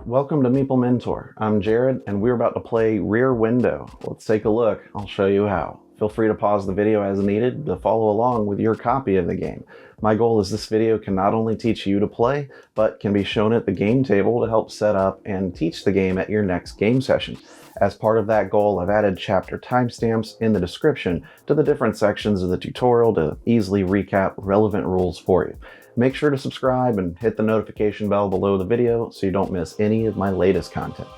Welcome to Meeple Mentor. I'm Jared, and we're about to play Rear Window. Let's take a look. I'll show you how. Feel free to pause the video as needed to follow along with your copy of the game. My goal is this video can not only teach you to play, but can be shown at the game table to help set up and teach the game at your next game session. As part of that goal, I've added chapter timestamps in the description to the different sections of the tutorial to easily recap relevant rules for you. Make sure to subscribe and hit the notification bell below the video so you don't miss any of my latest content.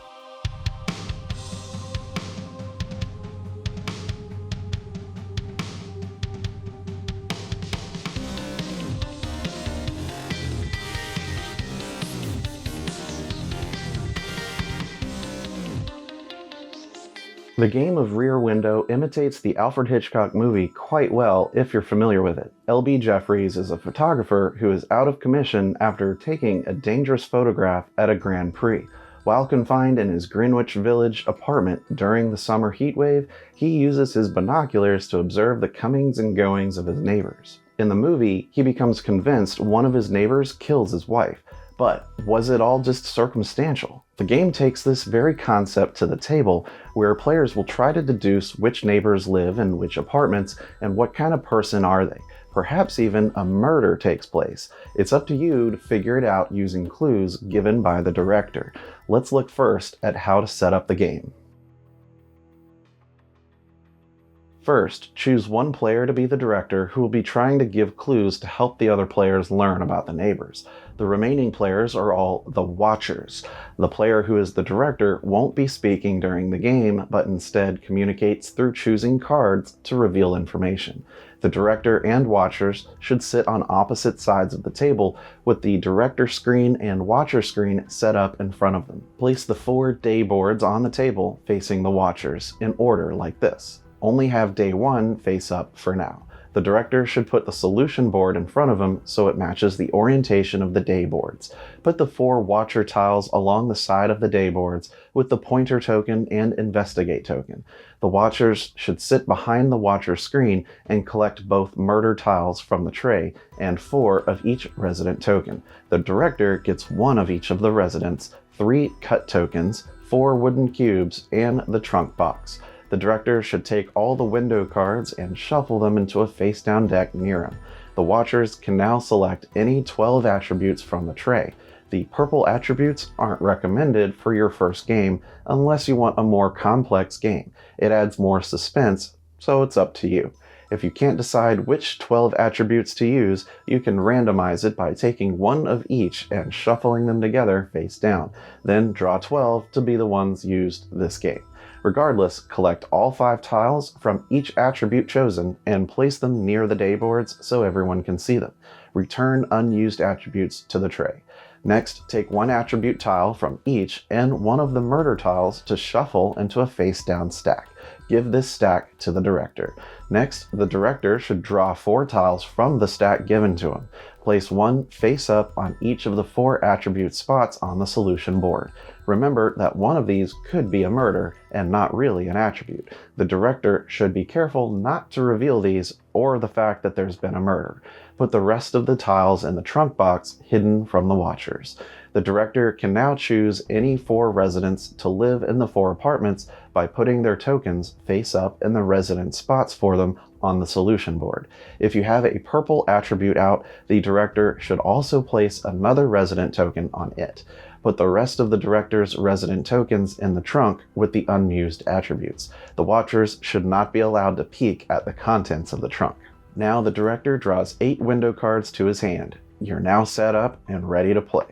The game of Rear Window imitates the Alfred Hitchcock movie quite well if you're familiar with it. L.B. Jeffries is a photographer who is out of commission after taking a dangerous photograph at a Grand Prix. While confined in his Greenwich Village apartment during the summer heat wave, he uses his binoculars to observe the comings and goings of his neighbors. In the movie, he becomes convinced one of his neighbors kills his wife. But was it all just circumstantial? The game takes this very concept to the table, where players will try to deduce which neighbors live in which apartments and what kind of person are they. Perhaps even a murder takes place. It's up to you to figure it out using clues given by the director. Let's look first at how to set up the game. First, choose one player to be the director who will be trying to give clues to help the other players learn about the neighbors. The remaining players are all the watchers. The player who is the director won't be speaking during the game, but instead communicates through choosing cards to reveal information. The director and watchers should sit on opposite sides of the table, with the director screen and watcher screen set up in front of them. Place the 4 day boards on the table facing the watchers in order like this. Only have day 1 face up for now. The director should put the solution board in front of him so it matches the orientation of the day boards. Put the 4 watcher tiles along the side of the day boards with the pointer token and investigate token. The watchers should sit behind the watcher screen and collect both murder tiles from the tray and 4 of each resident token. The director gets 1 of each of the residents, 3 cut tokens, 4 wooden cubes, and the trunk box. The director should take all the window cards and shuffle them into a face-down deck near him. The watchers can now select any 12 attributes from the tray. The purple attributes aren't recommended for your first game unless you want a more complex game. It adds more suspense, so it's up to you. If you can't decide which 12 attributes to use, you can randomize it by taking 1 of each and shuffling them together face down. Then draw 12 to be the ones used this game. Regardless, collect all 5 tiles from each attribute chosen and place them near the day boards so everyone can see them. Return unused attributes to the tray. Next, take 1 attribute tile from each and 1 of the murder tiles to shuffle into a face-down stack. Give this stack to the director. Next, the director should draw 4 tiles from the stack given to him. Place 1 face up on each of the 4 attribute spots on the solution board. Remember that one of these could be a murder and not really an attribute. The director should be careful not to reveal these or the fact that there's been a murder. Put the rest of the tiles in the trunk box hidden from the watchers. The director can now choose any 4 residents to live in the 4 apartments by putting their tokens face up in the resident spots for them on the solution board. If you have a purple attribute out, the director should also place another resident token on it. Put the rest of the director's resident tokens in the trunk with the unused attributes. The watchers should not be allowed to peek at the contents of the trunk. Now the director draws 8 window cards to his hand. You're now set up and ready to play.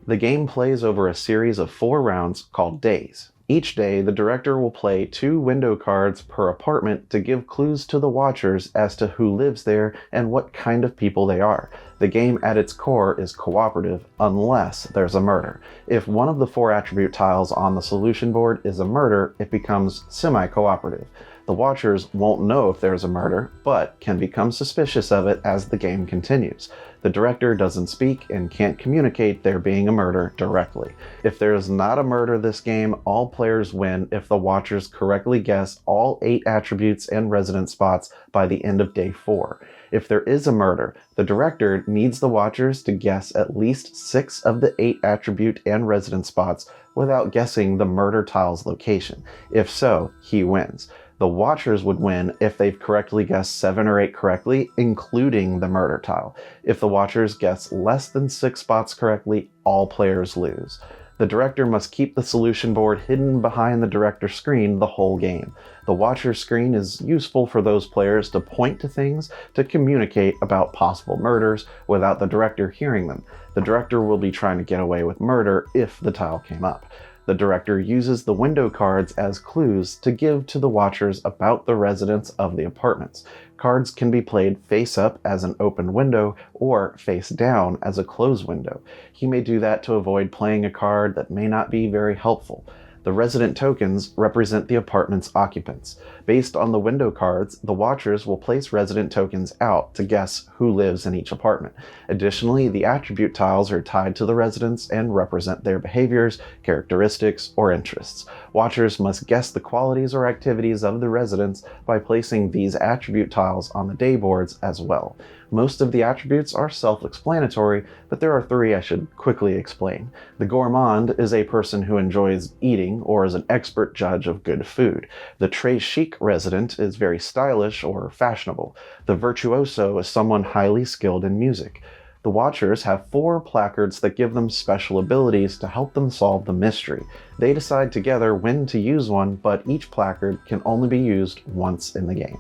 The game plays over a series of 4 rounds called days. Each day, the director will play 2 window cards per apartment to give clues to the watchers as to who lives there and what kind of people they are. The game at its core is cooperative unless there's a murder. If one of the 4 attribute tiles on the solution board is a murder, it becomes semi-cooperative. The watchers won't know if there's a murder, but can become suspicious of it as the game continues. The director doesn't speak and can't communicate there being a murder directly. If there is not a murder this game, all players win if the watchers correctly guess all 8 attributes and resident spots by the end of day 4. If there is a murder, the director needs the watchers to guess at least 6 of the 8 attribute and resident spots without guessing the murder tile's location. If so, he wins. The watchers would win if they've correctly guessed 7 or 8 correctly, including the murder tile. If the watchers guess less than 6 spots correctly, all players lose. The director must keep the solution board hidden behind the director's screen the whole game. The watcher's screen is useful for those players to point to things to communicate about possible murders without the director hearing them. The director will be trying to get away with murder if the tile came up. The director uses the window cards as clues to give to the watchers about the residents of the apartments. Cards can be played face up as an open window or face down as a closed window. He may do that to avoid playing a card that may not be very helpful. The resident tokens represent the apartment's occupants. Based on the window cards, the watchers will place resident tokens out to guess who lives in each apartment. Additionally, the attribute tiles are tied to the residents and represent their behaviors, characteristics, or interests. Watchers must guess the qualities or activities of the residents by placing these attribute tiles on the day boards as well. Most of the attributes are self-explanatory, but there are 3 I should quickly explain. The gourmand is a person who enjoys eating or is an expert judge of good food. The très chic resident is very stylish or fashionable. The virtuoso is someone highly skilled in music. The watchers have 4 placards that give them special abilities to help them solve the mystery. They decide together when to use one, but each placard can only be used once in the game.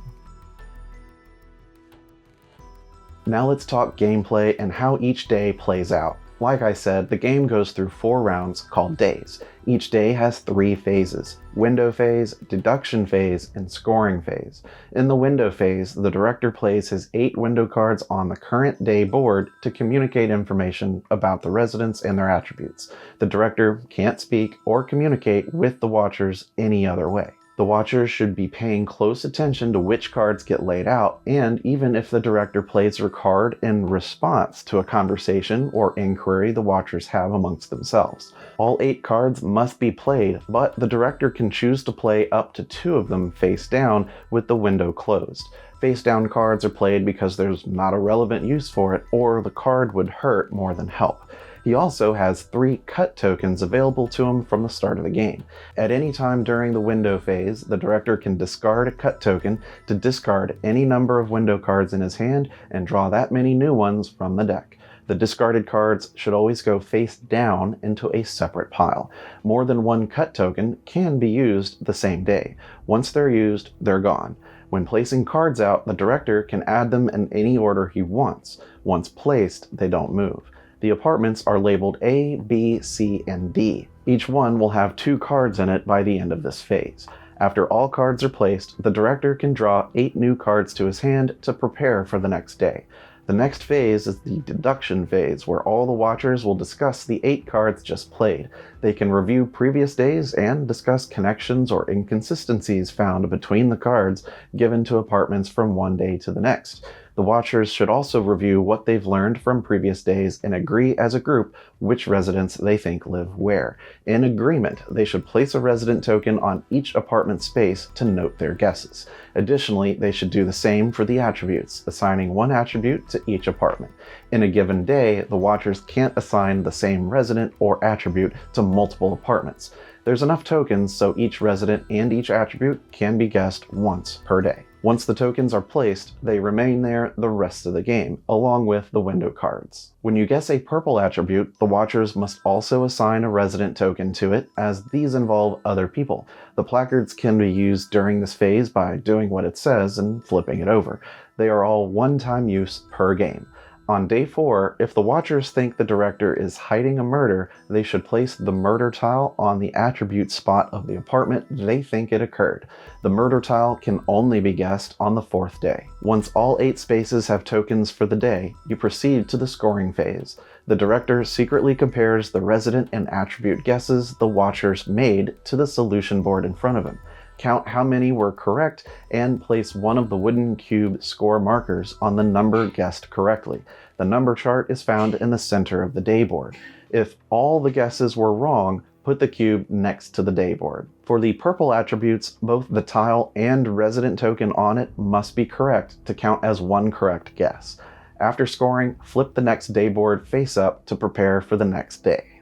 Now let's talk gameplay and how each day plays out. Like I said, the game goes through 4 rounds called days. Each day has 3 phases: window phase, deduction phase, and scoring phase. In the window phase, the director plays his 8 window cards on the current day board to communicate information about the residents and their attributes. The director can't speak or communicate with the watchers any other way. The watchers should be paying close attention to which cards get laid out, and even if the director plays a card in response to a conversation or inquiry the watchers have amongst themselves. All 8 cards must be played, but the director can choose to play up to 2 of them face down with the window closed. Face down cards are played because there's not a relevant use for it, or the card would hurt more than help. He also has 3 cut tokens available to him from the start of the game. At any time during the window phase, the director can discard a cut token to discard any number of window cards in his hand and draw that many new ones from the deck. The discarded cards should always go face down into a separate pile. More than 1 cut token can be used the same day. Once they're used, they're gone. When placing cards out, the director can add them in any order he wants. Once placed, they don't move. The apartments are labeled A, B, C, and D. Each one will have 2 cards in it by the end of this phase. After all cards are placed, the director can draw 8 new cards to his hand to prepare for the next day. The next phase is the deduction phase, where all the watchers will discuss the 8 cards just played. They can review previous days and discuss connections or inconsistencies found between the cards given to apartments from one day to the next. The watchers should also review what they've learned from previous days and agree as a group which residents they think live where. In agreement, they should place a resident token on each apartment space to note their guesses. Additionally, they should do the same for the attributes, assigning 1 attribute to each apartment. In a given day, the watchers can't assign the same resident or attribute to multiple apartments. There's enough tokens so each resident and each attribute can be guessed once per day. Once the tokens are placed, they remain there the rest of the game, along with the window cards. When you guess a purple attribute, the watchers must also assign a resident token to it, as these involve other people. The placards can be used during this phase by doing what it says and flipping it over. They are all one-time use per game. On day 4, if the watchers think the director is hiding a murder, they should place the murder tile on the attribute spot of the apartment they think it occurred. The murder tile can only be guessed on the 4th day. Once all 8 spaces have tokens for the day, you proceed to the scoring phase. The director secretly compares the resident and attribute guesses the watchers made to the solution board in front of him. Count how many were correct, and place one of the wooden cube score markers on the number guessed correctly. The number chart is found in the center of the day board. If all the guesses were wrong, Put the cube next to the day board. For the purple attributes, both the tile and resident token on it must be correct to count as one correct guess. After scoring, flip the next day board face up to prepare for the next day.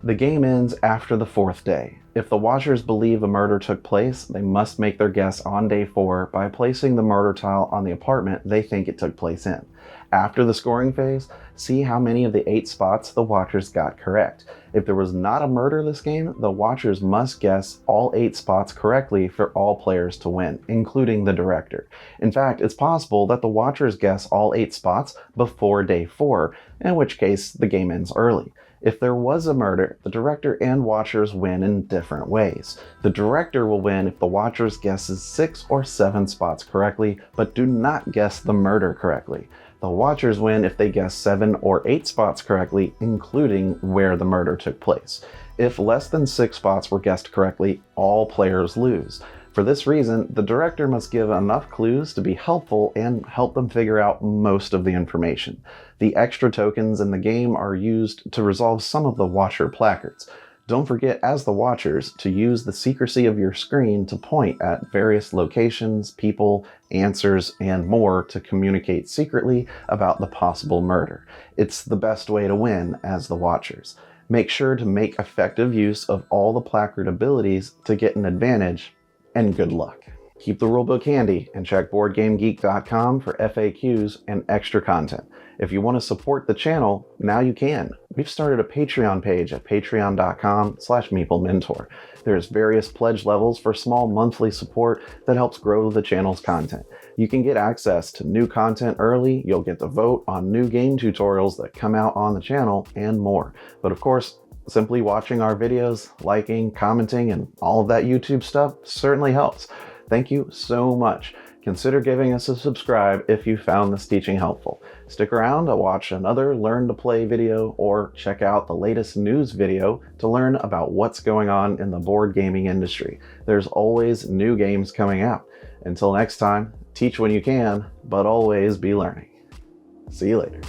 The game ends after the 4th day. If the watchers believe a murder took place, they must make their guess on day 4 by placing the murder tile on the apartment they think it took place in. After the scoring phase, see how many of the 8 spots the watchers got correct. If there was not a murder this game, the watchers must guess all 8 spots correctly for all players to win, including the director. In fact, it's possible that the watchers guess all 8 spots before day 4, in which case the game ends early. If there was a murder, the director and watchers win in different ways. The director will win if the watchers guesses 6 or 7 spots correctly, but do not guess the murder correctly. The watchers win if they guess 7 or 8 spots correctly, including where the murder took place. If less than 6 spots were guessed correctly, all players lose. For this reason, the director must give enough clues to be helpful and help them figure out most of the information. The extra tokens in the game are used to resolve some of the watcher placards. Don't forget, as the watchers, to use the secrecy of your screen to point at various locations, people, answers, and more to communicate secretly about the possible murder. It's the best way to win as the watchers. Make sure to make effective use of all the placard abilities to get an advantage, and good luck. Keep the rulebook handy and check BoardGameGeek.com for FAQs and extra content. If you want to support the channel, now you can. We've started a Patreon page at patreon.com/Meeple Mentor. There's various pledge levels for small monthly support that helps grow the channel's content. You can get access to new content early, you'll get to vote on new game tutorials that come out on the channel, and more. But of course, simply watching our videos, liking, commenting, and all of that YouTube stuff certainly helps. Thank you so much. Consider giving us a subscribe if you found this teaching helpful. Stick around to watch another Learn to Play video or check out the latest news video to learn about what's going on in the board gaming industry. There's always new games coming out. Until next time, teach when you can, but always be learning. See you later.